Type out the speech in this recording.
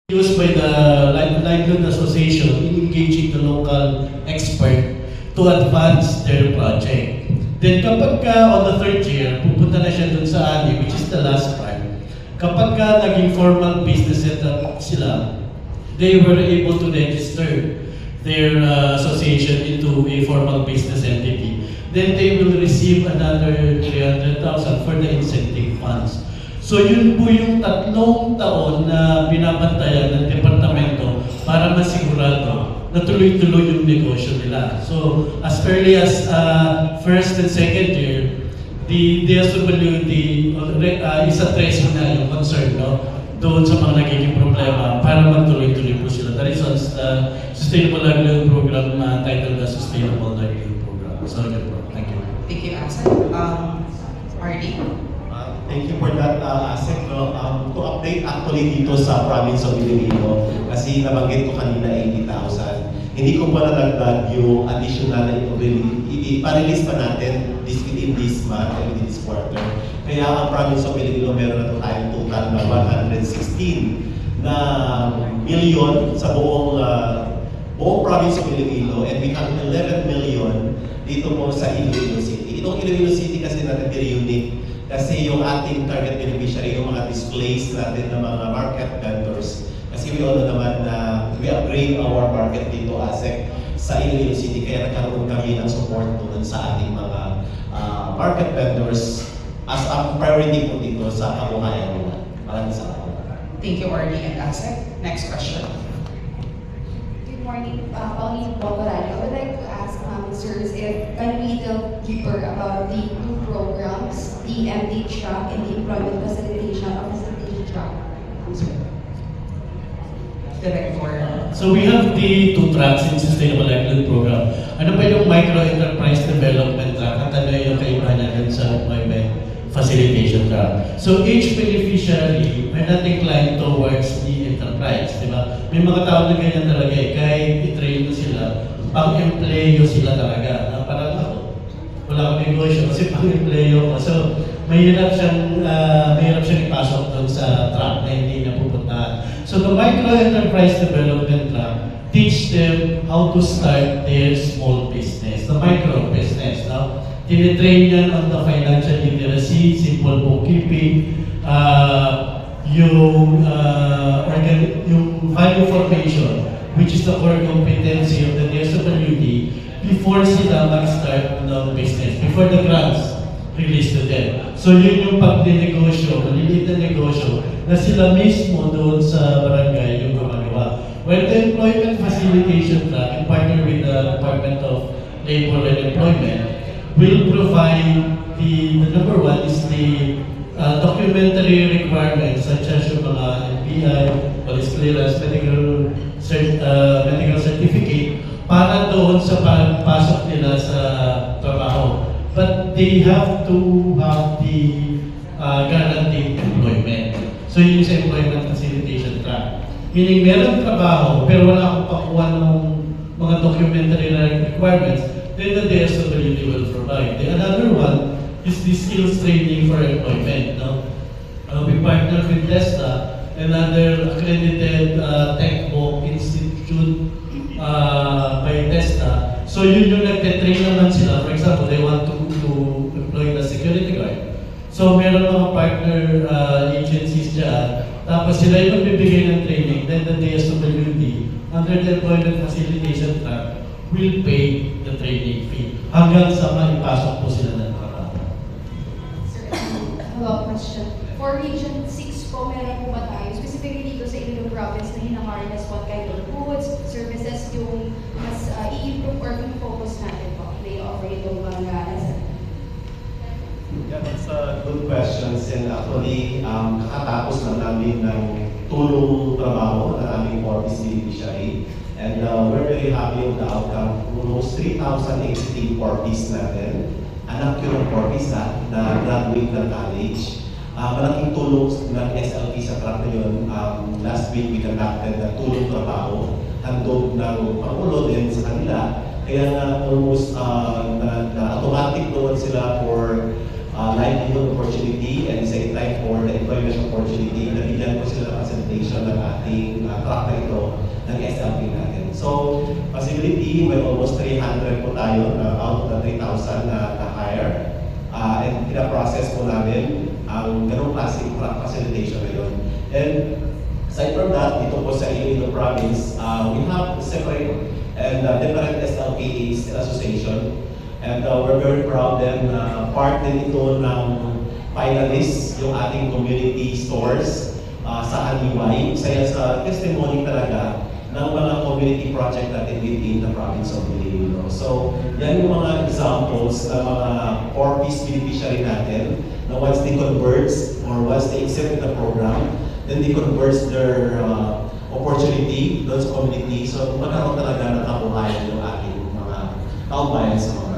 used by the Livelihood Association in engaging the local expert to advance their project. Then kapag on the third year, pupunta na siya dun sa ani, which is the last part. Kapag naging formal business setup sila, they were able to register their association into a formal business entity. Then they will receive another 300,000 for the incentive funds. So yun po yung 3 taon na binabantayan ng departamento para masigurado na tuloy-tuloy yung negosyo nila. So as early as first and second year, the DSWD is addressing na yung concern, no? Doon sa mga nagiging problema para magtuloy-tuloy po sila. That is on Sustainable Livelihood Program titled the Sustainable Livelihood Program. So yun po. Thank you. Thank you, Asek. Marty? Thank you for that, Asek. No? To update actually dito sa province of Iloilo, kasi nabanggit ko kanina 80,000. Hindi ko pa nadagdag yung additional na ipa-release pa natin within this month and within this quarter. Kaya ang province of Iloilo meron na tayong total na 116 na million sa buong province of Iloilo, and we have 11 million dito po sa Iloilo City. Itong Iloilo City kasi natin very unique kasi yung ating target beneficiary, yung mga displays natin ng mga market vendors. Kasi we all know naman na we upgrade our market dito, ASEC, sa Iloilo City. Kaya nagkaroon kami ng support doon sa ating mga market vendors as a priority po dito sa kabuhayan nila. Maraming salamat. Thank you, Marty and Asek. Next question. Good morning, Pauline Pocorani. I would like to ask sirs if can we tell deeper about the 2 programs, the MD track and the employment facilitation track? So we have the 2 tracks in Sustainable Livelihood Program. Ano ba yung Micro Enterprise Development Track at ano yung kaibahan natin sa Employment Facilitation Track? So each beneficiary may nating client towards the enterprise, di ba? May mga tao na ganyan talaga eh, kahit i-train mo sila, pang-empleyo sila talaga. Parang ako, wala akong negosyo kasi pang-empleyo ko. So mahirap siyang ipasok doon sa track na hindi niya pupuntahan. So the Micro Enterprise Development Track teach them how to start their small business, the micro business. No? Tinitrain yan on the financial literacy, simple bookkeeping, yung value formation, which is the core competency of the DSWD before sila mag-start ng business, before the grants released to them. So yun yung pag-negosyo, maliliit na negosyo na sila mismo doon sa barangay yung gumagawa. Well, the Employment Facilitation Track, in partner with the Department of Labor and Employment, will provide the number 1 is the documentary requirements such as yung mga NPI, police clearance, medical certificate para doon sa pagpasok nila sa trabaho. But they have to have the guaranteed employment. So yun sa Employment Facilitation Track. Meaning meron trabaho pero wala akong pakuha ng mga documentary requirements, then the DSWD will provide. The another one is the skills training for employment. No? We partner with TESTA, another accredited tech-book institute by TESTA. So yun yung nagte-train naman sila. For example, they want to employ the security guard. So meron mga partner agencies dyan. Tapos sila yung magbibigay ng training. Then the DSWD, under the Employment Facilitation Track, will pay the training fee hanggang sa maipasok po sila ng trabaho. Sir, follow-up question. For Region 6 po, meron po ba tayo, specifically dito sa Iloilo Province, na hinaharness what kind of goods, services yung mas i-improve or yung focus natin po? May offer itong mga Yeah, that's a good question. And actually, kakatapos lang namin ng tulong trabaho ng aming Forbes beneficiary. And we're very happy with the outcome. Almost 3,080 Forbes natin. Anak yun ng Forbes na graduate ng college. Malaking tulong ng SLP sa track na yun. Last week, we conducted na tulong trabaho. Handog ng Pangulo din sa kanila. Kaya nga almost na automatic doon sila for livelihood opportunity and same time for the employment opportunity. Nabigyan ko sila ng presentation ng ating track na ito ng SLP natin. So, possibility, may almost 300 po tayo out of the 3,000 na hire. And pina-process po namin ang ganong klaseng track facilitation na yun. And aside from that, dito po sa Iloilo Province, we have separate and different SLPAs association. And we're very proud then part din ito ng finalists, yung ating community stores sa Aniway. Isa sa testimony talaga ng mga community project natin within the province of Iloilo. So, yan yung mga examples ng mga 4-piece beneficiary natin na once they converts or once they accept the program, then they converts their opportunity, those community. So, magkaroon talaga ng kabuhayan yung ating mga kabayan sa mga